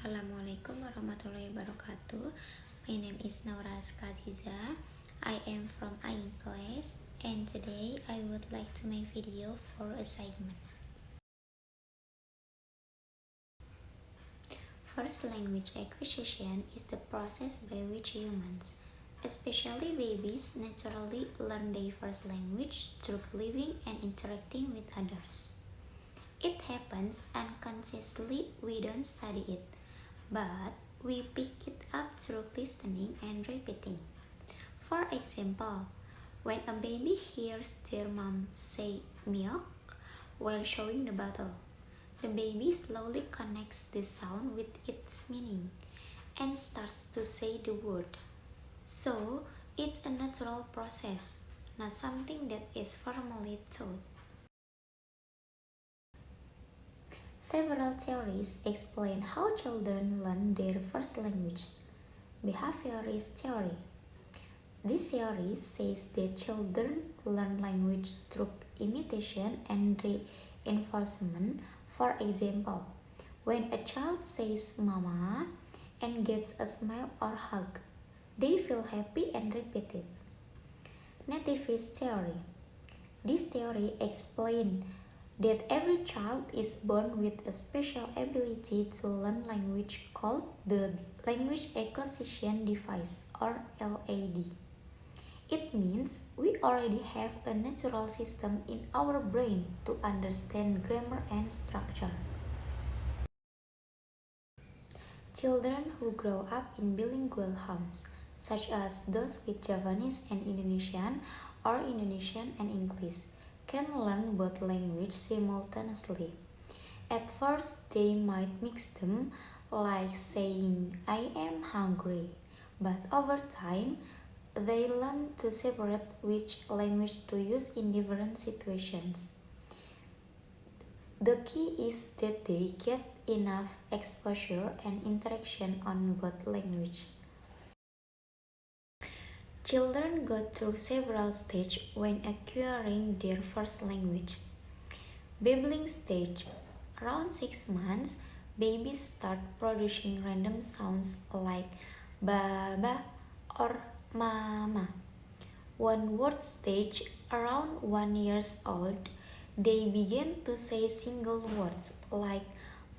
Assalamualaikum warahmatullahi wabarakatuh. My name is Naura Skaziza. I am from Ain class and today I would like to make video for assignment. First, language acquisition is the process by which humans, especially babies, naturally learn their first language through living and interacting with others. It happens unconsciously, we don't study it, but we pick it up through listening and repeating. For example, when a baby hears their mom say milk while showing the bottle, the baby slowly connects the sound with its meaning and starts to say the word. So, it's a natural process, not something that is formally taught. Several theories explain how children learn their first language. Behaviorist theory. This theory says that children learn language through imitation and reinforcement. For example, when a child says mama and gets a smile or hug, they feel happy and repeat it. Nativist theory. This theory explains that every child is born with a special ability to learn language called the language acquisition device or LAD. It means we already have a natural system in our brain to understand grammar and structure. Children who grow up in bilingual homes, such as those with Javanese and Indonesian or Indonesian and English, can learn both languages simultaneously. At first, they might mix them, like saying, I am hungry, but over time, they learn to separate which language to use in different situations. The key is that they get enough exposure and interaction on both languages. Children go through several stages when acquiring their first language. Babbling stage. Around 6 months, babies start producing random sounds like baba or mama. One word stage. Around 1 years old, they begin to say single words like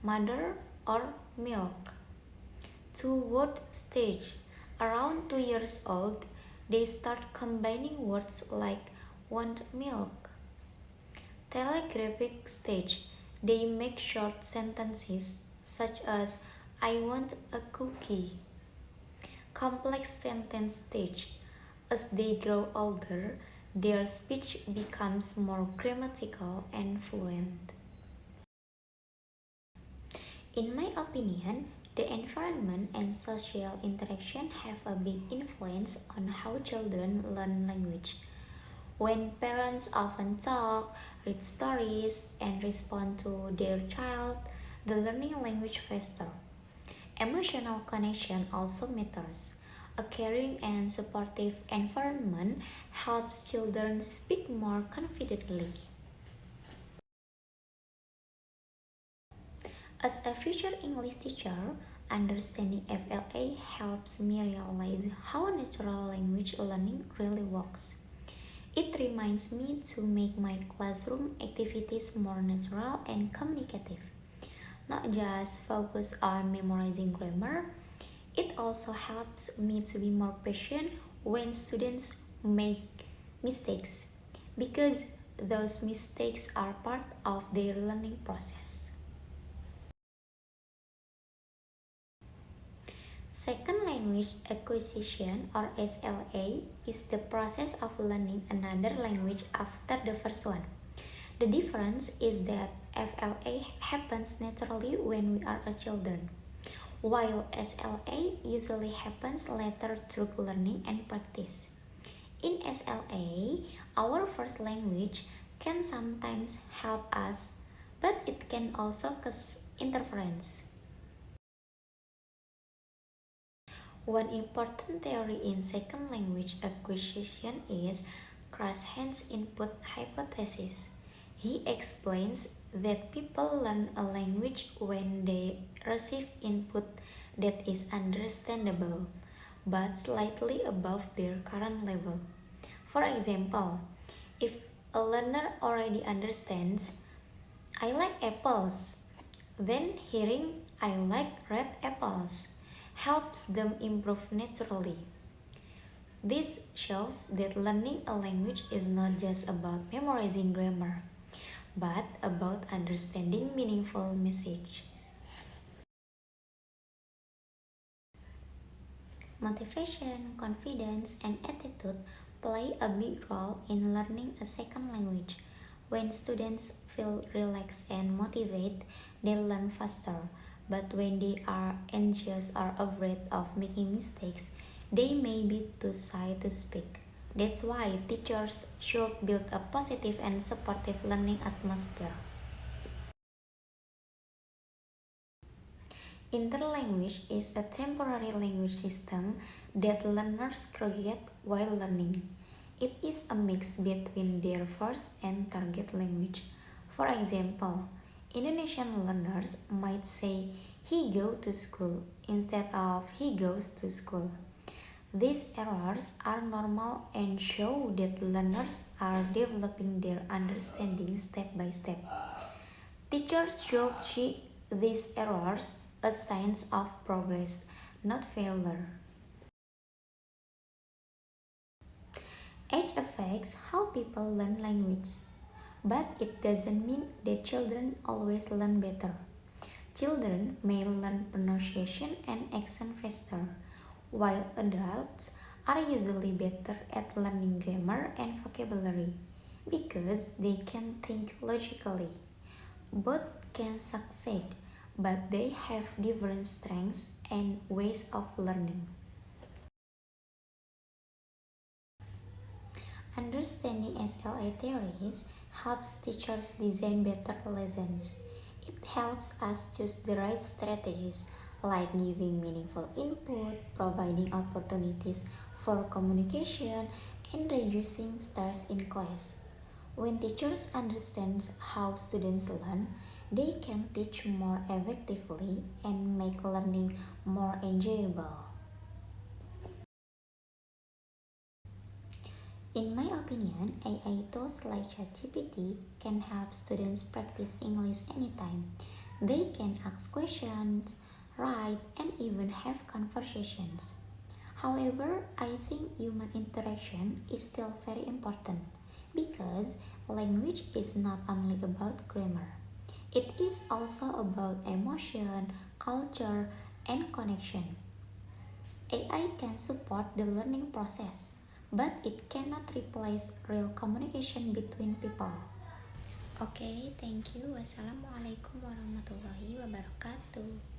mother or milk. Two word stage. Around 2 years old, they start combining words like want milk. Telegraphic stage. They make short sentences such as I want a cookie. Complex sentence stage. As they grow older, their speech becomes more grammatical and fluent. In my opinion, the environment and social interaction have a big influence on how children learn language. When parents often talk, read stories, and respond to their child, the learning language faster. Emotional connection also matters. A caring and supportive environment helps children speak more confidently. As a future English teacher, understanding FLA helps me realize how natural language learning really works. It reminds me to make my classroom activities more natural and communicative. Not just focus on memorizing grammar, it also helps me to be more patient when students make mistakes because those mistakes are part of their learning process. Second language acquisition or SLA is the process of learning another language after the first one. The difference is that FLA happens naturally when we are a children, while SLA usually happens later through learning and practice. In SLA, our first language can sometimes help us, but it can also cause interference. One important theory in second language acquisition is Krashen's input hypothesis. He explains that people learn a language when they receive input that is understandable but slightly above their current level. For example, if a learner already understands, I like apples, then hearing I like red apples helps them improve naturally. This shows that learning a language is not just about memorizing grammar, but about understanding meaningful messages. Motivation, confidence, and attitude play a big role in learning a second language. When students feel relaxed and motivated, they learn faster. But when they are anxious or afraid of making mistakes, they may be too shy to speak. That's why teachers should build a positive and supportive learning atmosphere. Interlanguage is a temporary language system that learners create while learning. It is a mix between their first and target language. For example, Indonesian learners might say he go to school instead of he goes to school. These errors are normal and show that learners are developing their understanding step by step. Teachers should see these errors as signs of progress, not failure. Age affects how people learn language, but it doesn't mean that children always learn better. Children may learn pronunciation and accent faster, while adults are usually better at learning grammar and vocabulary because they can think logically. Both can succeed, but they have different strengths and ways of learning. Understanding SLA theories helps teachers design better lessons. It helps us choose the right strategies like giving meaningful input, providing opportunities for communication, and reducing stress in class. When teachers understand how students learn, they can teach more effectively and make learning more enjoyable. In my opinion, AI tools like ChatGPT can help students practice English anytime. They can ask questions, write, and even have conversations. However, I think human interaction is still very important because language is not only about grammar. It is also about emotion, culture, and connection. AI can support the learning process, but it cannot replace real communication between people. Okay, thank you. Wassalamualaikum warahmatullahi wabarakatuh.